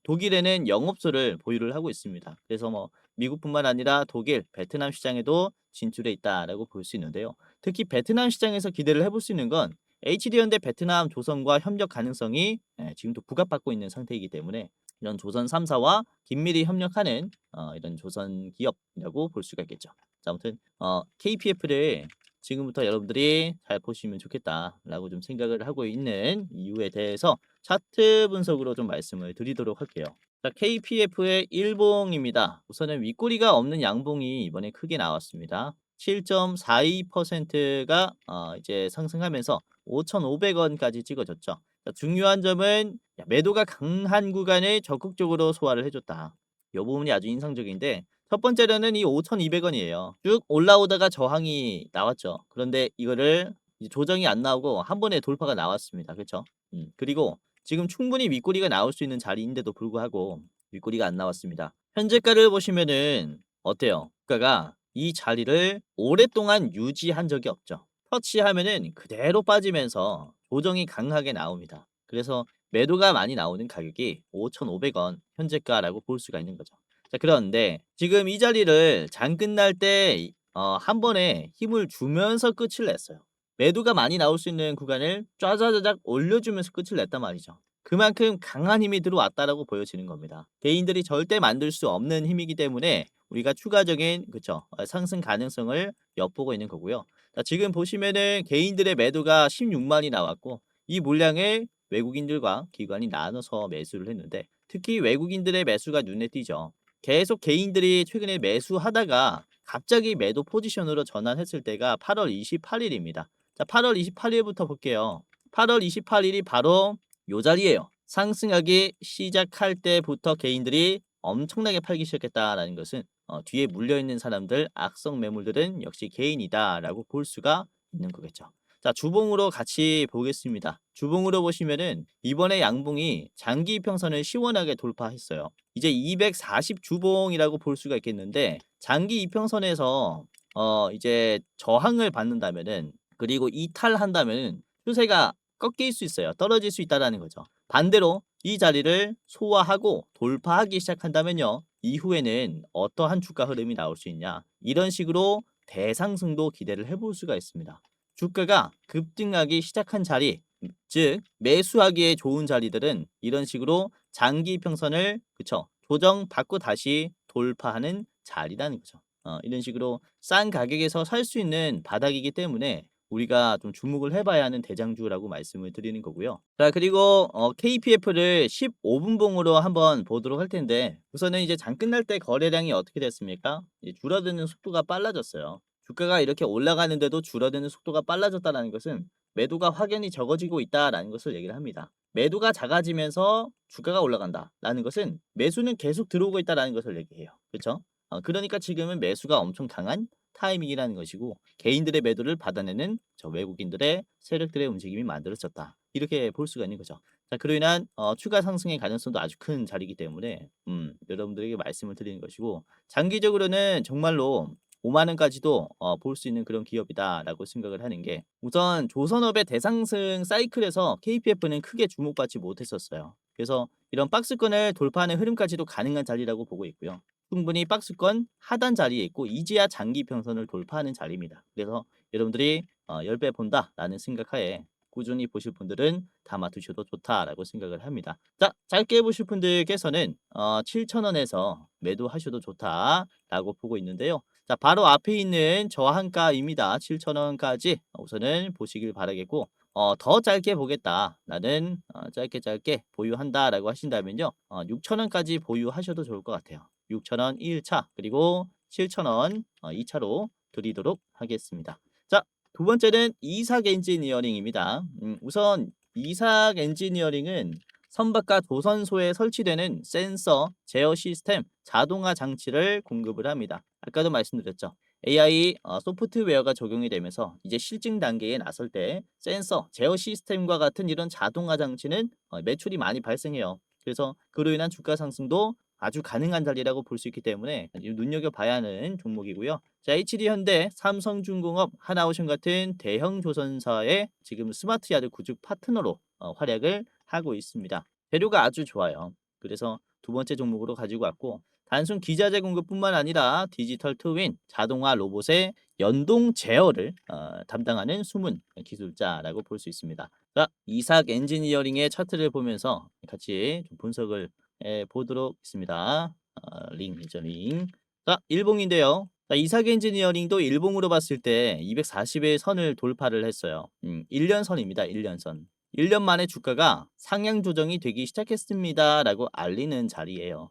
독일에는 영업소를 보유를 하고 있습니다. 그래서 뭐 미국뿐만 아니라 독일, 베트남 시장에도 진출해 있다라고 볼 수 있는데요. 특히 베트남 시장에서 기대를 해볼 수 있는 건 HD현대 베트남 조선과 협력 가능성이 지금도 부각받고 있는 상태이기 때문에 이런 조선 3사와 긴밀히 협력하는 이런 조선 기업이라고 볼 수가 있겠죠. 자, 아무튼 KPF를 지금부터 여러분들이 잘 보시면 좋겠다라고 좀 생각을 하고 있는 이유에 대해서 차트 분석으로 좀 말씀을 드리도록 할게요. 자, KPF의 일봉입니다. 우선은 윗꼬리가 없는 양봉이 이번에 크게 나왔습니다. 7.42%가 이제 상승하면서 5,500원까지 찍어졌죠. 자, 중요한 점은 매도가 강한 구간을 적극적으로 소화를 해줬다. 이 부분이 아주 인상적인데, 첫 번째로는 이 5,200원이에요. 쭉 올라오다가 저항이 나왔죠. 그런데 이거를 이제 조정이 안 나오고 한 번에 돌파가 나왔습니다. 그렇죠? 그리고 지금 충분히 윗꼬리가 나올 수 있는 자리인데도 불구하고 윗꼬리가 안 나왔습니다. 현재가를 보시면은 어때요? 주가가 이 자리를 오랫동안 유지한 적이 없죠. 터치하면은 그대로 빠지면서 조정이 강하게 나옵니다. 그래서 매도가 많이 나오는 가격이 5,500원 현재가라고 볼 수가 있는 거죠. 자 그런데 지금 이 자리를 장 끝날 때 한 번에 힘을 주면서 끝을 냈어요. 매도가 많이 나올 수 있는 구간을 짜자자작 올려주면서 끝을 냈단 말이죠. 그만큼 강한 힘이 들어왔다라고 보여지는 겁니다. 개인들이 절대 만들 수 없는 힘이기 때문에 우리가 추가적인 그쵸 상승 가능성을 엿보고 있는 거고요. 자, 지금 보시면은 개인들의 매도가 16만이 나왔고, 이 물량을 외국인들과 기관이 나눠서 매수를 했는데, 특히 외국인들의 매수가 눈에 띄죠. 계속 개인들이 최근에 매수하다가 갑자기 매도 포지션으로 전환했을 때가 8월 28일입니다. 자, 8월 28일부터 볼게요. 8월 28일이 바로 요 자리예요. 상승하기 시작할 때부터 개인들이 엄청나게 팔기 시작했다라는 것은 뒤에 물려있는 사람들, 악성 매물들은 역시 개인이다라고 볼 수가 있는 거겠죠. 자, 주봉으로 같이 보겠습니다. 주봉으로 보시면은 이번에 양봉이 장기 이평선을 시원하게 돌파했어요. 이제 240 주봉이라고 볼 수가 있겠는데, 장기 이평선에서 이제 저항을 받는다면은, 그리고 이탈한다면은 추세가 꺾일 수 있어요. 떨어질 수 있다라는 거죠. 반대로 이 자리를 소화하고 돌파하기 시작한다면요, 이후에는 어떠한 주가 흐름이 나올 수 있냐, 이런 식으로 대상승도 기대를 해볼 수가 있습니다. 주가가 급등하기 시작한 자리, 즉 매수하기에 좋은 자리들은 이런 식으로 장기 평선을 그쵸 조정받고 다시 돌파하는 자리라는 거죠. 이런 식으로 싼 가격에서 살 수 있는 바닥이기 때문에 우리가 좀 주목을 해봐야 하는 대장주라고 말씀을 드리는 거고요. 자 그리고 KPF를 15분봉으로 한번 보도록 할 텐데, 우선은 이제 장 끝날 때 거래량이 어떻게 됐습니까? 이제 줄어드는 속도가 빨라졌어요. 주가가 이렇게 올라가는데도 줄어드는 속도가 빨라졌다는 것은 매도가 확연히 적어지고 있다라는 것을 얘기를 합니다. 매도가 작아지면서 주가가 올라간다라는 것은 매수는 계속 들어오고 있다라는 것을 얘기해요. 그렇죠? 그러니까 지금은 매수가 엄청 강한 타이밍이라는 것이고, 개인들의 매도를 받아내는 저 외국인들의 세력들의 움직임이 만들어졌다, 이렇게 볼 수가 있는 거죠. 자, 그로 인한 추가 상승의 가능성도 아주 큰 자리이기 때문에 여러분들에게 말씀을 드리는 것이고, 장기적으로는 정말로 5만 원까지도 볼 수 있는 그런 기업이다라고 생각을 하는 게, 우선 조선업의 대상승 사이클에서 KPF는 크게 주목받지 못했었어요. 그래서 이런 박스권을 돌파하는 흐름까지도 가능한 자리라고 보고 있고요. 충분히 박스권 하단 자리에 있고 이제야 장기 평선을 돌파하는 자리입니다. 그래서 여러분들이 10배 본다라는 생각하에 꾸준히 보실 분들은 담아 두셔도 좋다라고 생각을 합니다. 자, 짧게 보실 분들께서는 7,000원에서 매도하셔도 좋다라고 보고 있는데요. 자, 바로 앞에 있는 저항가입니다. 7,000원까지 우선은 보시길 바라겠고, 더 짧게 보겠다. 나는 짧게 보유한다라고 하신다면요. 6,000원까지 보유하셔도 좋을 것 같아요. 6,000원 1차 그리고 7,000원 2차로 드리도록 하겠습니다. 자, 두 번째는 이삭 엔지니어링입니다. 우선 이삭 엔지니어링은 선박과 조선소에 설치되는 센서, 제어 시스템, 자동화 장치를 공급을 합니다. 아까도 말씀드렸죠. AI 소프트웨어가 적용이 되면서 이제 실증 단계에 나설 때 센서, 제어 시스템과 같은 이런 자동화 장치는 매출이 많이 발생해요. 그래서 그로 인한 주가 상승도 아주 가능한 자리라고 볼 수 있기 때문에 눈여겨봐야 하는 종목이고요. 자, HD현대, 삼성중공업, 하나오션 같은 대형 조선사의 지금 스마트야드 구축 파트너로 활약을 하고 있습니다. 재료가 아주 좋아요. 그래서 두 번째 종목으로 가지고 왔고, 단순 기자재 공급뿐만 아니라 디지털 트윈, 자동화 로봇의 연동 제어를 담당하는 숨은 기술자라고 볼 수 있습니다. 자, 이삭 엔지니어링의 차트를 보면서 같이 좀 분석을 보도록 하겠습니다. 링이죠, 링. 자, 일봉인데요. 자, 이삭 엔지니어링도 일봉으로 봤을 때 240의 선을 돌파를 했어요. 1년 선입니다. 1년 선. 1년 만에 주가가 상향 조정이 되기 시작했습니다라고 알리는 자리예요.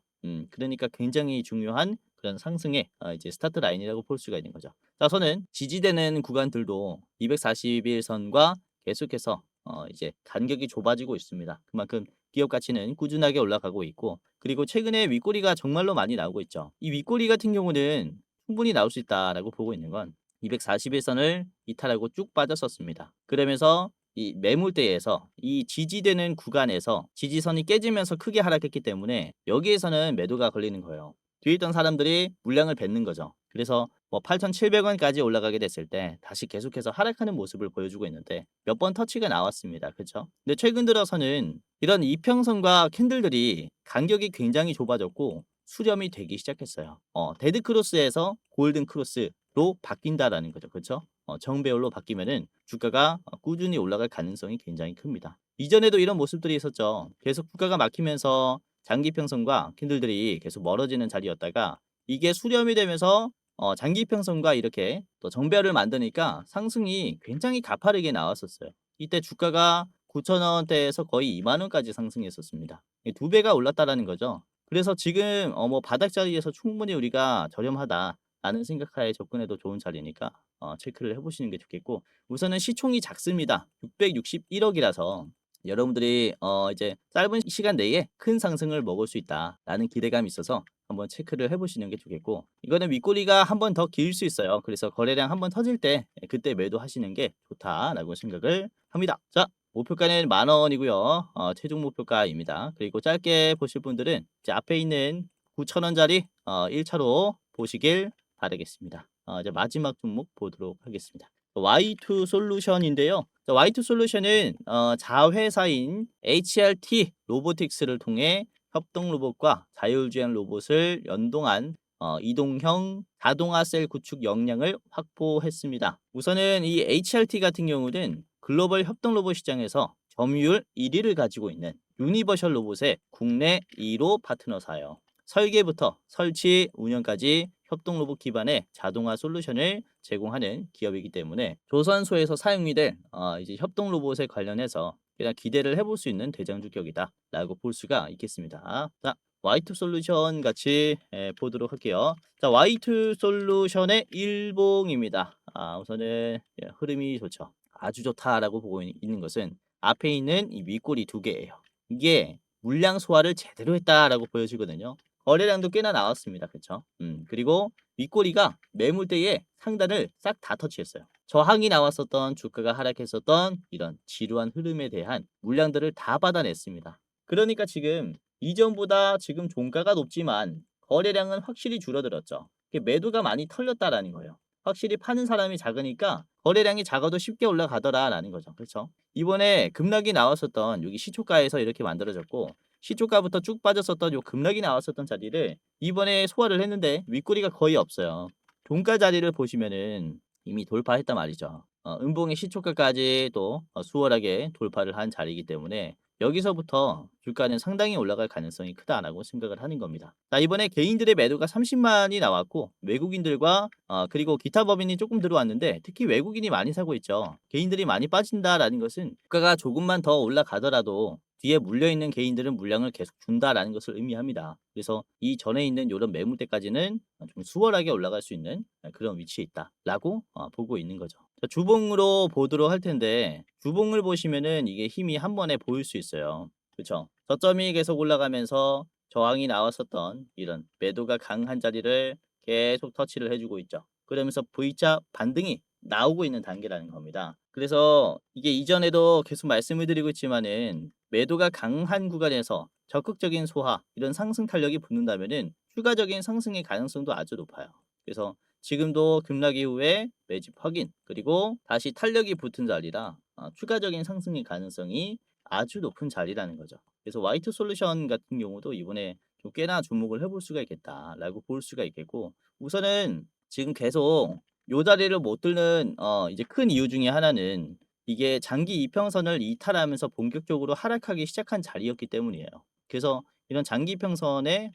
그러니까 굉장히 중요한 그런 상승의 이제 스타트 라인이라고 볼 수가 있는 거죠. 자, 저는 지지되는 구간들도 241선과 계속해서 이제 간격이 좁아지고 있습니다. 그만큼 기업 가치는 꾸준하게 올라가고 있고, 그리고 최근에 윗꼬리가 정말로 많이 나오고 있죠. 이 윗꼬리 같은 경우는 충분히 나올 수 있다라고 보고 있는 건 241선을 이탈하고 쭉 빠졌었습니다. 그러면서 이 매물대에서 이 지지되는 구간에서 지지선이 깨지면서 크게 하락했기 때문에 여기에서는 매도가 걸리는 거예요. 뒤에 있던 사람들이 물량을 뱉는 거죠. 그래서 뭐 8,700원까지 올라가게 됐을 때 다시 계속해서 하락하는 모습을 보여주고 있는데 몇 번 터치가 나왔습니다. 그렇죠? 근데 최근 들어서는 이런 이평선과 캔들들이 간격이 굉장히 좁아졌고 수렴이 되기 시작했어요. 데드 크로스에서 골든 크로스로 바뀐다라는 거죠. 그렇죠? 정배열로 바뀌면은 주가가 꾸준히 올라갈 가능성이 굉장히 큽니다. 이전에도 이런 모습들이 있었죠. 계속 주가가 막히면서 장기평선과 캔들들이 계속 멀어지는 자리였다가 이게 수렴이 되면서 장기평선과 이렇게 또 정배열을 만드니까 상승이 굉장히 가파르게 나왔었어요. 이때 주가가 9,000원대에서 거의 20,000원까지 상승했었습니다. 두 배가 올랐다라는 거죠. 그래서 지금 뭐 바닥 자리에서 충분히 우리가 저렴하다라는 생각하에 접근해도 좋은 자리니까 체크를 해보시는 게 좋겠고, 우선은 시총이 작습니다. 661억이라서 여러분들이 이제 짧은 시간 내에 큰 상승을 먹을 수 있다라는 기대감이 있어서 한번 체크를 해보시는 게 좋겠고, 이거는 윗꼬리가 한 번 더 길 수 있어요. 그래서 거래량 한번 터질 때 그때 매도하시는 게 좋다라고 생각을 합니다. 자, 목표가는 10,000원이고요. 최종 목표가입니다. 그리고 짧게 보실 분들은 이제 앞에 있는 9,000원짜리 1차로 보시길 바라겠습니다. 이제 마지막 종목 보도록 하겠습니다. Y2 솔루션인데요. Y2 솔루션은 자회사인 HRT 로보틱스를 통해 협동 로봇과 자율주행 로봇을 연동한 이동형 자동화 셀 구축 역량을 확보했습니다. 우선은 이 HRT 같은 경우는 글로벌 협동 로봇 시장에서 점유율 1위를 가지고 있는 유니버셜 로봇의 국내 2호 파트너사예요. 설계부터 설치, 운영까지 협동 로봇 기반의 자동화 솔루션을 제공하는 기업이기 때문에 조선소에서 사용이 될 이제 협동 로봇에 관련해서 그냥 기대를 해볼 수 있는 대장주격이다라고 볼 수가 있겠습니다. 자, Y2 솔루션 같이 보도록 할게요. 자, Y2 솔루션의 일봉입니다. 우선은 흐름이 좋죠. 아주 좋다라고 보고 있는 것은 앞에 있는 이 윗꼬리 두 개예요. 이게 물량 소화를 제대로 했다라고 보여지거든요. 거래량도 꽤나 나왔습니다. 그렇죠? 그리고 윗꼬리가 매물대의 상단을 싹 다 터치했어요. 저항이 나왔었던 주가가 하락했었던 이런 지루한 흐름에 대한 물량들을 다 받아냈습니다. 그러니까 지금 이전보다 지금 종가가 높지만 거래량은 확실히 줄어들었죠. 매도가 많이 털렸다라는 거예요. 확실히 파는 사람이 작으니까 거래량이 작아도 쉽게 올라가더라라는 거죠. 그렇죠? 이번에 급락이 나왔었던 여기 시초가에서 이렇게 만들어졌고, 시초가부터 쭉 빠졌었던 요 급락이 나왔었던 자리를 이번에 소화를 했는데 윗꼬리가 거의 없어요. 종가 자리를 보시면은 이미 돌파했단 말이죠. 음봉의 시초가까지 또 수월하게 돌파를 한 자리이기 때문에 여기서부터 주가는 상당히 올라갈 가능성이 크다라고 생각을 하는 겁니다. 자, 이번에 개인들의 매도가 30만이 나왔고 외국인들과 그리고 기타 법인이 조금 들어왔는데 특히 외국인이 많이 사고 있죠. 개인들이 많이 빠진다라는 것은 주가가 조금만 더 올라가더라도 뒤에 물려있는 개인들은 물량을 계속 준다라는 것을 의미합니다. 그래서 이 전에 있는 이런 매물대까지는 좀 수월하게 올라갈 수 있는 그런 위치에 있다라고 보고 있는 거죠. 자, 주봉으로 보도록 할 텐데 주봉을 보시면은 이게 힘이 한 번에 보일 수 있어요. 그렇죠? 저점이 계속 올라가면서 저항이 나왔었던 이런 매도가 강한 자리를 계속 터치를 해주고 있죠. 그러면서 V자 반등이 나오고 있는 단계라는 겁니다. 그래서 이게 이전에도 계속 말씀을 드리고 있지만은 매도가 강한 구간에서 적극적인 소화, 이런 상승 탄력이 붙는다면은 추가적인 상승의 가능성도 아주 높아요. 그래서 지금도 급락 이후에 매집 확인, 그리고 다시 탄력이 붙은 자리라 추가적인 상승의 가능성이 아주 높은 자리라는 거죠. 그래서 화이트 솔루션 같은 경우도 이번에 좀 꽤나 주목을 해볼 수가 있겠다라고 볼 수가 있겠고, 우선은 지금 계속 요 자리를 못 뚫는 이제 큰 이유 중에 하나는 이게 장기 이평선을 이탈하면서 본격적으로 하락하기 시작한 자리였기 때문이에요. 그래서 이런 장기 이평선에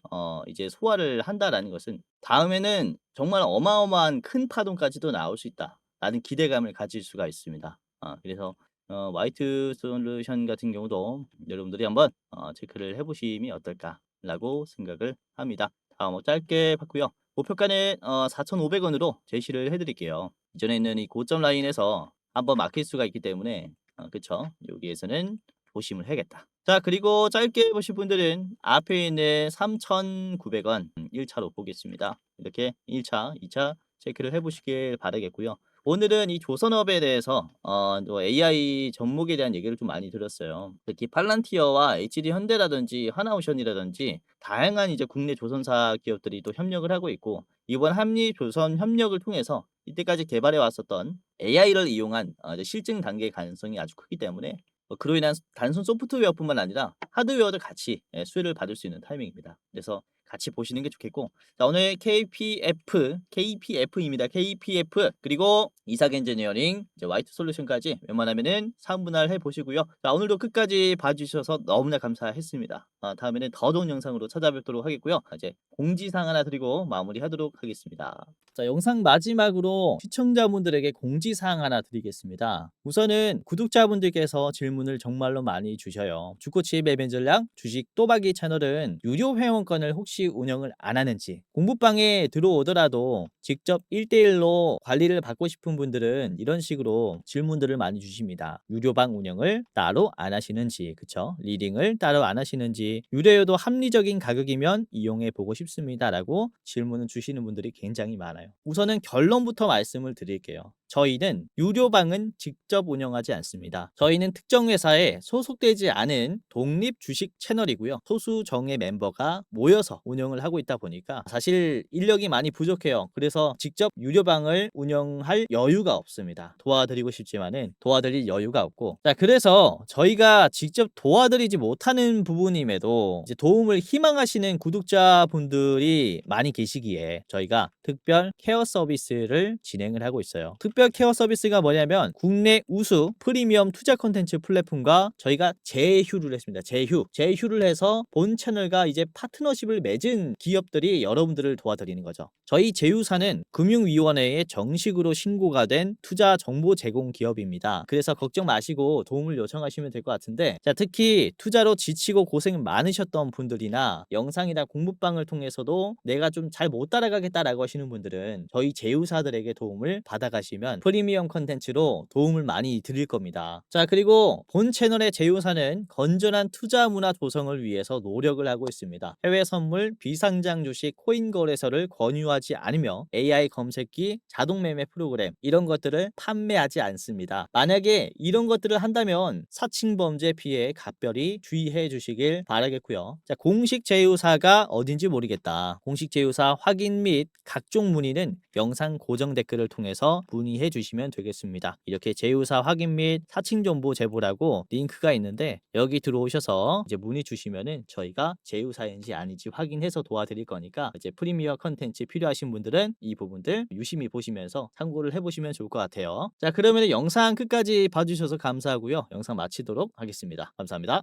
이제 소화를 한다라는 것은 다음에는 정말 어마어마한 큰 파동까지도 나올 수 있다라는 기대감을 가질 수가 있습니다. 그래서 화이트 솔루션 같은 경우도 여러분들이 한번 체크를 해 보심이 어떨까라고 생각을 합니다. 짧게 봤고요. 목표가는 4,500원으로 제시를 해 드릴게요. 이전에 있는 이 고점 라인에서 한번 막힐 수가 있기 때문에 그쵸? 여기에서는 조심을 해야겠다. 자, 그리고 짧게 보실 분들은 앞에 있는 3,900원 1차로 보겠습니다. 이렇게 1차, 2차 체크를 해 보시길 바라겠고요. 오늘은 이 조선업에 대해서 또 AI 접목에 대한 얘기를 좀 많이 들었어요. 특히 팔란티어와 HD 현대라든지 하나오션이라든지 다양한 이제 국내 조선사 기업들이 또 협력을 하고 있고, 이번 한미 조선 협력을 통해서 이때까지 개발해 왔었던 AI를 이용한 이제 실증 단계의 가능성이 아주 크기 때문에 그로 인한 단순 소프트웨어뿐만 아니라 하드웨어도 같이 수혜를 받을 수 있는 타이밍입니다. 그래서 같이 보시는 게 좋겠고, 자, 오늘 KPF입니다. KPF 그리고 이삭 엔지니어링, 이제 화이트 솔루션까지 웬만하면은 3분할 해 보시고요. 자, 오늘도 끝까지 봐주셔서 너무나 감사했습니다. 다음에는 더 좋은 영상으로 찾아뵙도록 하겠고요. 이제 공지사항 하나 드리고 마무리하도록 하겠습니다. 자, 영상 마지막으로 시청자분들에게 공지사항 하나 드리겠습니다. 우선은 구독자분들께서 질문을 정말로 많이 주셔요. 주코치 매매 전략 주식 또박이 채널은 유료 회원권을 혹시 운영을 안 하는지, 공부방에 들어오더라도 직접 1대1로 관리를 받고 싶은 분들은 이런 식으로 질문들을 많이 주십니다. 유료방 운영을 따로 안 하시는지, 그쵸? 리딩을 따로 안 하시는지, 유료여도 합리적인 가격이면 이용해 보고 싶습니다 라고 질문을 주시는 분들이 굉장히 많아요. 우선은 결론부터 말씀을 드릴게요. 저희는 유료방은 직접 운영하지 않습니다. 저희는 특정 회사에 소속되지 않은 독립 주식 채널이고요. 소수 정예 멤버가 모여서 운영을 하고 있다 보니까 사실 인력이 많이 부족해요. 그래서 직접 유료방을 운영할 여유가 없습니다. 도와드리고 싶지만은 도와드릴 여유가 없고, 자, 그래서 저희가 직접 도와드리지 못하는 부분임에도 이제 도움을 희망하시는 구독자분들이 많이 계시기에 저희가 특별 케어 서비스를 진행을 하고 있어요. 특별 케어 서비스가 뭐냐면 국내 우수 프리미엄 투자 콘텐츠 플랫폼과 저희가 제휴를 했습니다. 제휴를 해서 본 채널과 이제 파트너십을 맺은 기업들이 여러분들을 도와드리는 거죠. 저희 제휴사는 금융위원회에 정식으로 신고가 된 투자 정보 제공 기업입니다. 그래서 걱정 마시고 도움을 요청하시면 될 것 같은데, 자, 특히 투자로 지치고 고생 많으셨던 분들이나 영상이나 공부방을 통해서도 내가 좀 잘 못 따라가겠다라고 하시는 분들은 저희 제휴사들에게 도움을 받아가시면 프리미엄 컨텐츠로 도움을 많이 드릴 겁니다. 자, 그리고 본 채널의 제휴사는 건전한 투자 문화 조성을 위해서 노력을 하고 있습니다. 해외 선물, 비상장 주식, 코인 거래소를 권유하지 않으며 AI 검색기, 자동 매매 프로그램 이런 것들을 판매하지 않습니다. 만약에 이런 것들을 한다면 사칭 범죄 피해에 각별히 주의해 주시길 바라겠고요. 자, 공식 제휴사가 어딘지 모르겠다. 공식 제휴사 확인 및 각종 문의는 영상 고정 댓글을 통해서 문의해 문의해 주시면 되겠습니다. 이렇게 제휴사 확인 및 사칭 정보 제보라고 링크가 있는데 여기 들어오셔서 이제 문의 주시면은 저희가 제휴사인지 아닌지 확인해서 도와드릴 거니까 이제 프리미어 컨텐츠 필요하신 분들은 이 부분들 유심히 보시면서 참고를 해보시면 좋을 것 같아요. 자, 그러면 영상 끝까지 봐주셔서 감사하고요. 영상 마치도록 하겠습니다. 감사합니다.